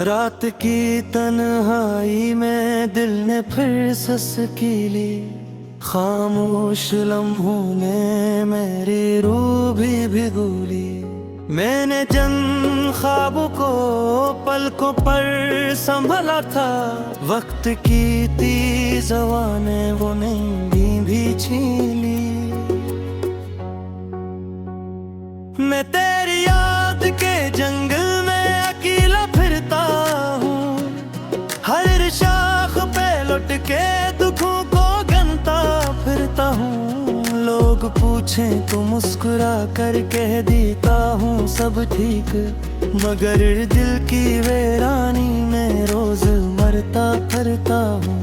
रात की तन्हाई में दिल ने फिर सस की ली। खामोश लम्हों में मेरी रूह भी भिगोली। मैंने जन ख्वाबों को पलकों पर संभला था। वक्त की तेज हवा ने वो नींद भी छीन ली। मैं तेरी याद के जंगल में अकेला फिरता हूँ। हर शाख पे लुट के दुखों को गनता फिरता हूँ। लोग पूछें तो मुस्कुरा कर कह देता हूँ सब ठीक, मगर दिल की वीरानी में रोज मरता फिरता हूँ।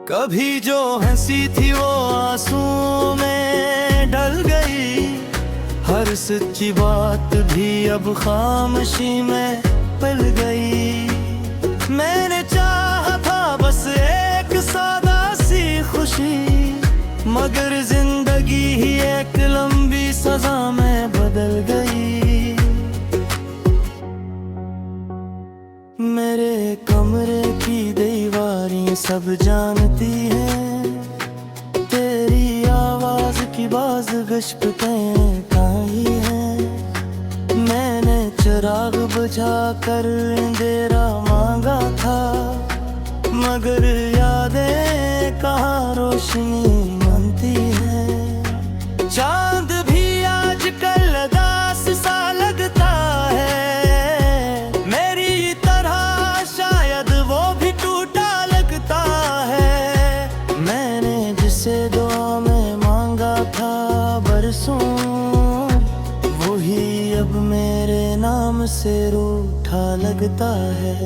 कभी जो हंसी थी वो आंसुओं में ढल गई। हर सच्ची बात भी अब खामोशी में पल गई। मैंने चाहा था बस एक सादा सी खुशी, मगर जिंदगी ही एक लंबी सजा में बदल गई। मेरे कमरे की दीवारें सब जानती हैं, तेरी आवाज की बाज़गश पे काई है। मैंने चिराग बुझा कर अंधेरा मांगा था, मगर यादें कहाँ रोशनी मानती है। चांद भी आजकल उदास सा लगता है, मेरी तरह शायद वो भी टूटा लगता है। मैंने जिसे दुआ में मांगा था बरसों, वही अब मेरे नाम से रूठा लगता है।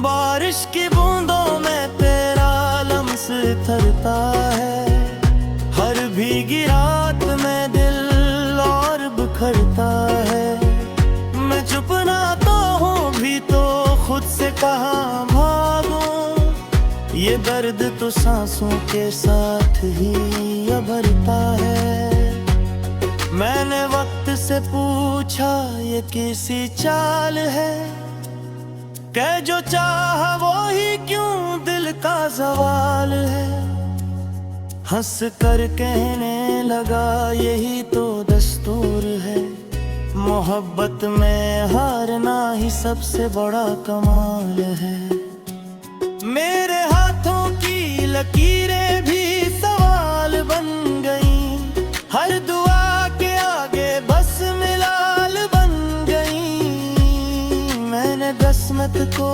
बारिश की बूंदों में तेरा लम्स थरता है। हर भीगी रात में दिल और बिखरता है। मैं चुप ना तो हूँ भी तो खुद से कहाँ भागूं। ये दर्द तो सांसों के साथ ही उभरता है। मैंने वक्त से पूछा ये कैसी चाल है, कह जो चाहा वो ही क्यों दिल का सवाल है। हंस कर कहने लगा यही तो दस्तूर है। मोहब्बत में हारना ही सबसे बड़ा कमाल है। मेरे हाथों की लकीरें भी सवाल बन गईं। हर दुआ के आगे बस मिलाल बन गईं। मैंने किस्मत को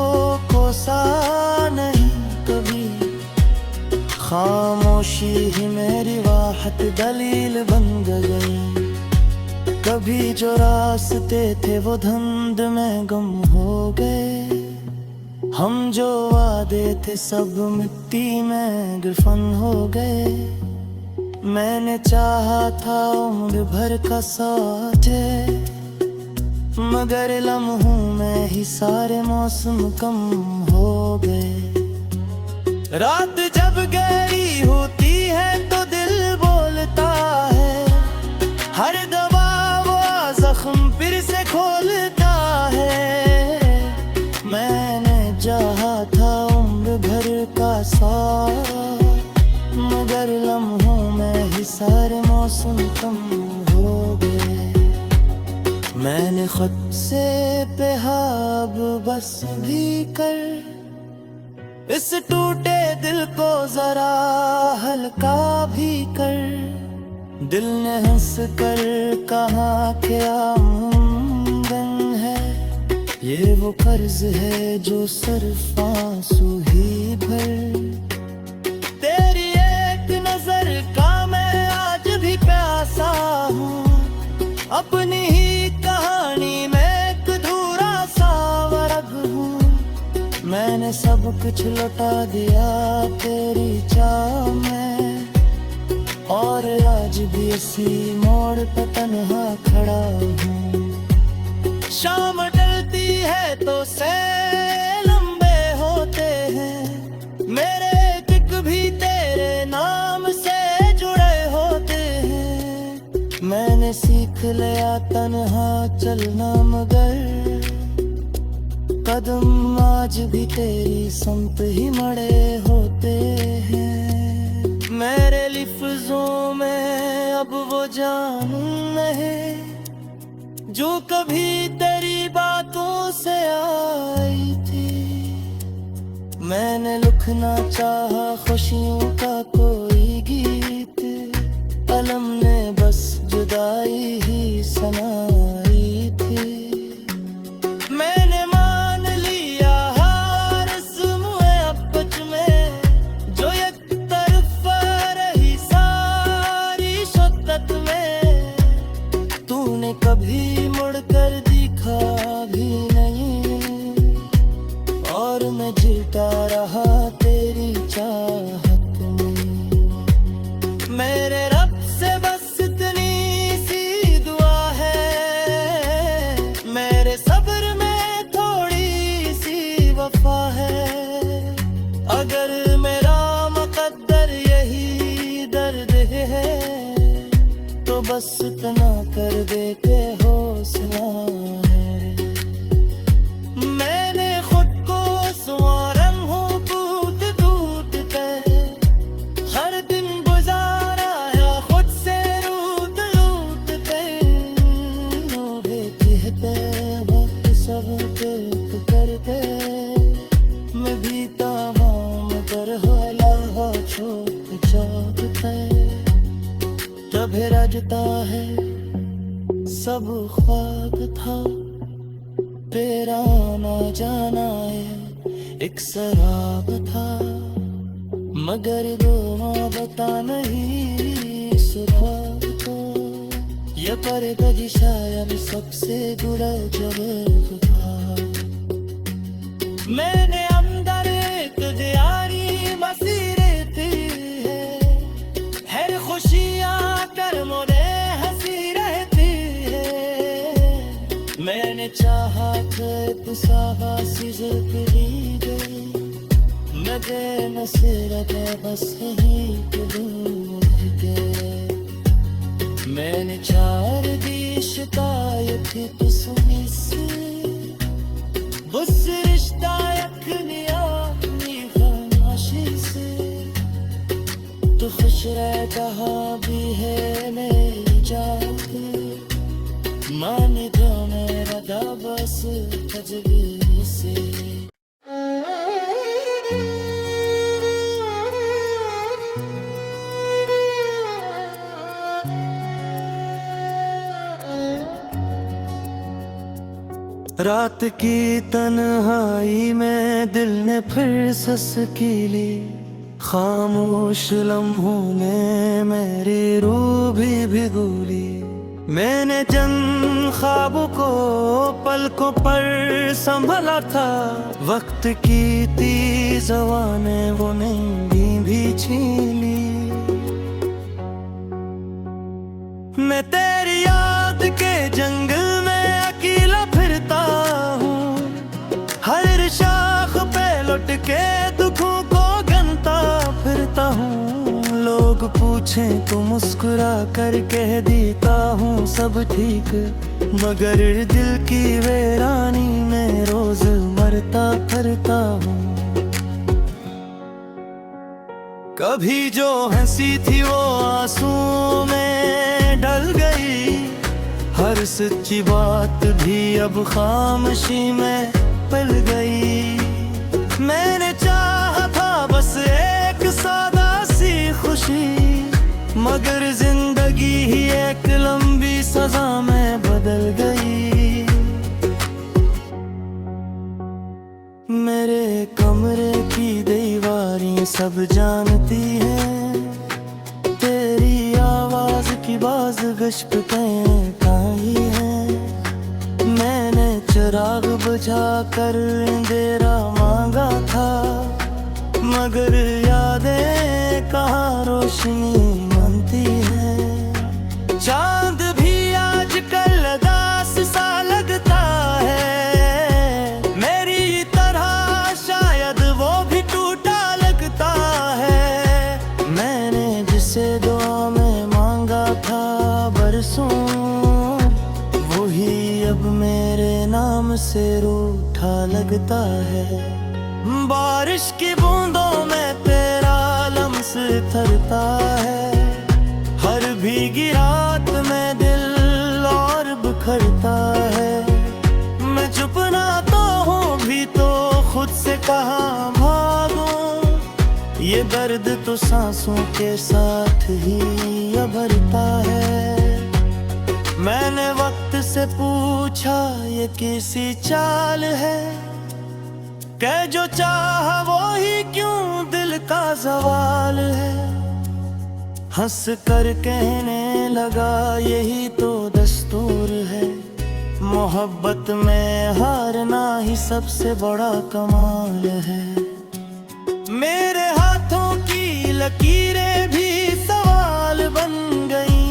कोसा नहीं कभी, खामोशी ही मेरी वाहत दलील बन गई। कभी जो रास्ते थे वो धुंध में गुम हो गए। हम जो वादे थे सब मिट्टी में दफन हो गए। मैंने चाहा था उम्र भर का साथ, मगर लम्हों में ही सारे मौसम कम हो गए। रात जब गहरी होती है तो दिल बोलता है। हर दवा वो जख्म फिर से खोलता है। मैंने चाहा था उम्र भर का साथ, मगर लम्हों में ही सारे मौसम कम हो गए। मैंने खुद से बेहाब बस भी कर इस टूटे दिल को जरा हल्का भी कर। दिल ने हंस कर कहा क्या मुमकिन है, ये वो कर्ज है जो सिर्फ आंसू ही भर। तेरी एक नजर का मैं आज भी प्यासा हूँ। अपनी ही कहानी में एक अधूरा सा वर्ग हूँ। मैंने सब कुछ लौटा दिया तेरी चाह में, और आज भी इसी मोड़ पर तन्हा खड़ा हूँ। शाम ढलती है तो से लंबे होते हैं। मेरे दिक भी तेरे नाम से जुड़े होते हैं। मैंने सीखा सीख लिया तन्हा चलना, मगर कदम आज भी तेरी संत ही मड़े होते हैं। मेरे लिफ्ज़ों में अब वो जान नहीं जो कभी तेरी बातों से आई थी। मैंने लिखना चाहा खुशियों का कोई गीत, कलम ने बस जुदाई ही सुनाई थी। मैंने मान लिया हार सुमुए अपच में, जो एक तरफ रही सारी शिद्दत में। तूने कभी मुड़कर दिखा भी नहीं, और मैं जीता रहा तेरी चाहत में। मेरे रब से बस इतनी सी दुआ है, मेरे सब्र में थोड़ी सी वफा है। अगर मेरा मुकद्दर यही दर्द है, तो बस इतना कर दे के हौसला है। मैंने खुद को संवारा हूँ टूट टूट के, हर दिन गुजारा है खुद से रूठ रूठ के। लोगे कहते वक्त सब कुछ करते, मैं भी तमाम पर हला छोट चाहते। जब रजता है सब ख्वाब था, तेरा ना जाना है एक शराब था। मगर दुआ बता नहीं सुबह तो, ये परगज शायद सबसे बुरा जवाब था। मैंने अंदर एक दियारी मसीरें थी है खुशियाँ कर मोरे हंसी रहती है। मैंने चाहा तो सावा सी जिंदगी गई, मगे नसीरत बस ही दूर गए। मैंने चार दी शिकायत तो सुनी से, बस रिश्ता यखनिया खामोशी से। तो खुश रह जहाँ भी है मेरी जाते, मान जो मेरा दा बस तजबीर से। रात की तन्हाई में दिल ने फिर सस की ली, खामोश लम्हों में मेरी रूह भी भिगोली। मैंने जन ख्वाब को पलकों पर संभला था, वक्त की तेज हवा ने वो नींद भी छीन ली। मैं तेरी याद के जंगल में अकेला फिरता हूँ, हर शाख पे लुट के दुखों को गनता फिरता हूँ। लोग पूछें तो मुस्कुरा कर कह देता हूँ सब ठीक, मगर दिल की वीरानी में रोज मरता फिरता हूँ। कभी जो हंसी थी वो आंसुओं में ढल गई, हर सच्ची बात भी अब खामोशी में पल गई। मैंने चाहा था बस एक सादा सी खुशी, मगर जिंदगी ही एक लंबी सजा में बदल गई। मेरे कमरे की दीवारें सब जानती हैं, तेरी आवाज की बाज़गश पे काई है। मैंने चिराग बुझा कर अंधेरा मांगा था, मगर यादें कहाँ रोशनी मानती है। चांद भी आजकल उदास सा लगता है, मेरी तरह शायद वो भी टूटा लगता है। मैंने जिसे दुआ में मांगा था बरसों से रूठा लगता है। बारिश की बूंदों में तेरा लम्स थरता है। हर भीगी रात में दिल और बिखरता है। मैं चुप ना तो हूँ भी तो खुद से कहाँ भागूं। ये दर्द तो सांसों के साथ ही उभरता है। मैंने वक्त से पूछा ये कैसी चाल है, कह जो चाहा वो ही क्यों दिल का सवाल है। हंस कर कहने लगा यही तो दस्तूर है। मोहब्बत में हारना ही सबसे बड़ा कमाल है। मेरे हाथों की लकीरें भी सवाल बन गई।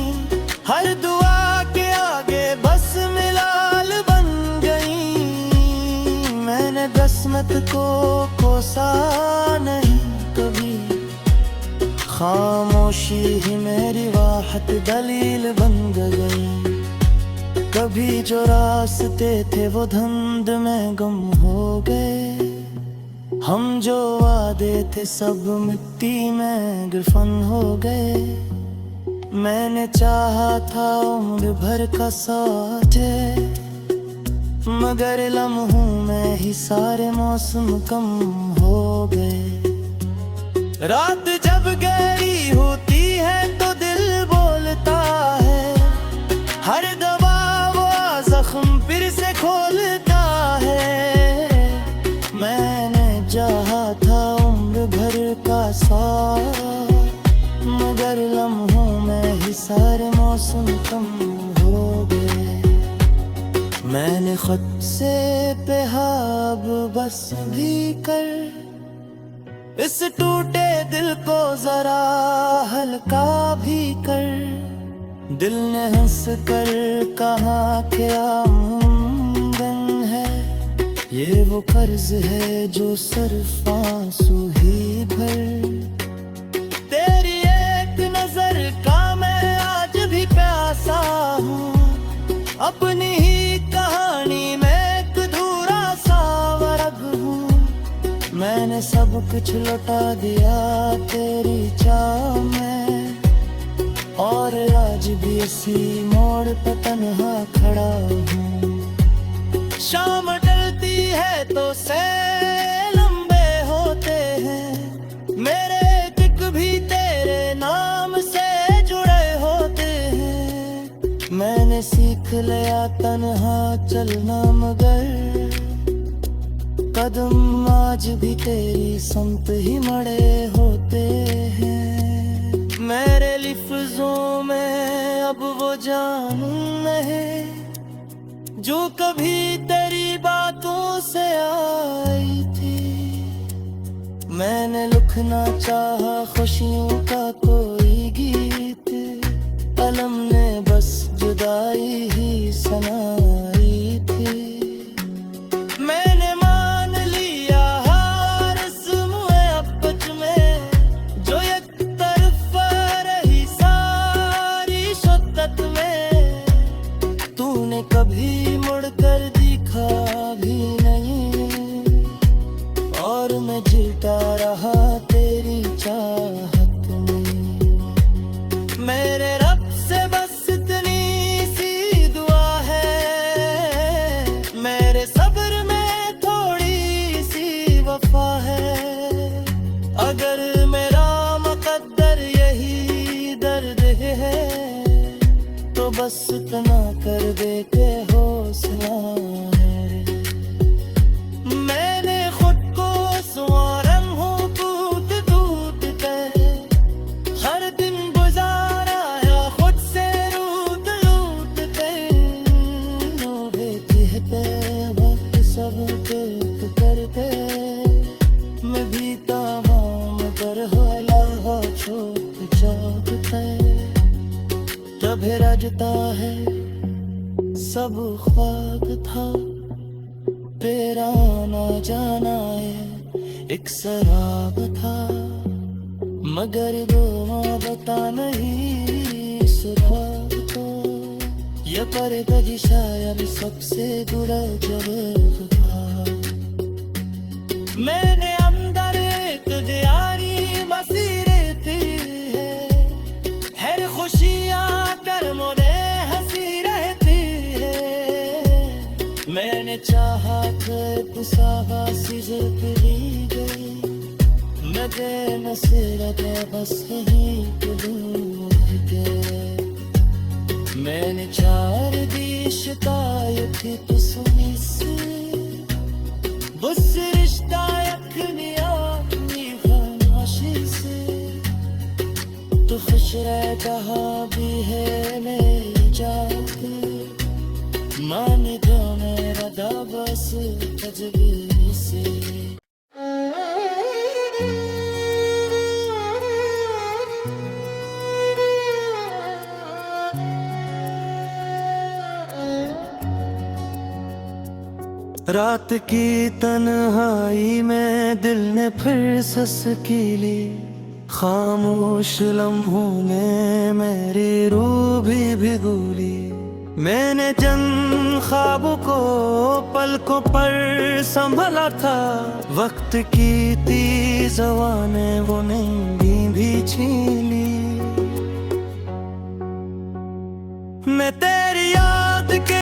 हर दुआ के आगे बस मिलाल बन गई। मैंने किस्मत को कोसा नहीं कभी, खामोशी ही मेरी वाहत दलील बन गई। कभी जो रास्ते थे वो धुंध में गुम हो गए। हम जो वादे थे सब मिट्टी में दफन हो गए। मैंने चाहा था उम्र भर का साथ, मगर लम्हों में ही सारे मौसम कम हो गए। रात जब गहरी होती है तो दिल बोलता है। हर दवा वो जख्म फिर से खोलता है। मैंने चाहा था उम्र भर का साथ, मगर लम्हों में ही सारे मौसम कम हो गए। मैंने खुद से बेहाब बस भी कर इस टूटे दिल को जरा हल्का भी कर। दिल ने हंस कर कहा क्या मुमकिन है। ये वो कर्ज है जो सिर्फ आंसू ही भर। तेरी एक नजर का मैं आज भी प्यासा हूँ। अपनी ही कहानी में एक अधूरा सा वर्ग हूँ। मैंने सब कुछ लौटा दिया तेरी चाह में, और आज भी इसी मोड़ पर तन्हा खड़ा हूँ। शाम ढलती है तो से लंबे होते हैं। मेरे दिक भी तेरे नाम से जुड़े होते हैं। मैंने सीख लिया तन्हा चलना, मगर कदम आज भी तेरी संत ही मड़े होते हैं। मेरे लिफ्ज़ों में अब वो जान नहीं जो कभी तेरी बातों से आई थी। मैंने लिखना चाहा खुशियों का कोई गीत, कलम ने बस जुदाई ही सुनाई थी। मैंने मान लिया हर रस्म अब्बच में जो एक तरफ रही सारी शिद्दत में। तूने कभी मुड़कर देखा भी नहीं, और मैं जीता रहा तेरी चाहत में। मेरे रब से बस इतनी सी दुआ है, मेरे सब्र में थोड़ी सी वफा है। अगर मेरा मुकद्दर यही दर्द है तो बस इतना कर दे के हौसला है। मैंने खुद को संवारा हूँ टूट टूट के, हर दिन गुजारा या खुद से रूठ रूठ के। नोबे कहते वक्त सब देख करके मैं भी तमाम पर होला हो छोट चौकते। जब रजता है सब ख्वाब था, तेरा ना जाना है एक शराब था। मगर वो बता नहीं इस ख्वाब को, ये पर्दा जी शायद सबसे बुरा जवाब था। मैंने अंदर तुझे यारी बसी रहती है खुशियाँ कर मोरे हंसी रहती है। मैंने चाहा तो सावासी ली गई, मैं नसीरत बस यहीं के। मैंने चार दी शिकायत तो सुनी से, बस रिश्ता यखनी अपनी खामोशी से। तो खुश रह जहाँ भी है मेरी जाते, मान जो मेरा बस तजबीर से। रात की तन्हाई में दिल ने फिर ससकी ली, खामोश लम्हों में मेरी रूह भी भिगोली। मैंने जन ख्वाबों को पलकों पर संभला था, वक्त की तेज हवा ने वो नींद भी छीन ली। मैं तेरी याद के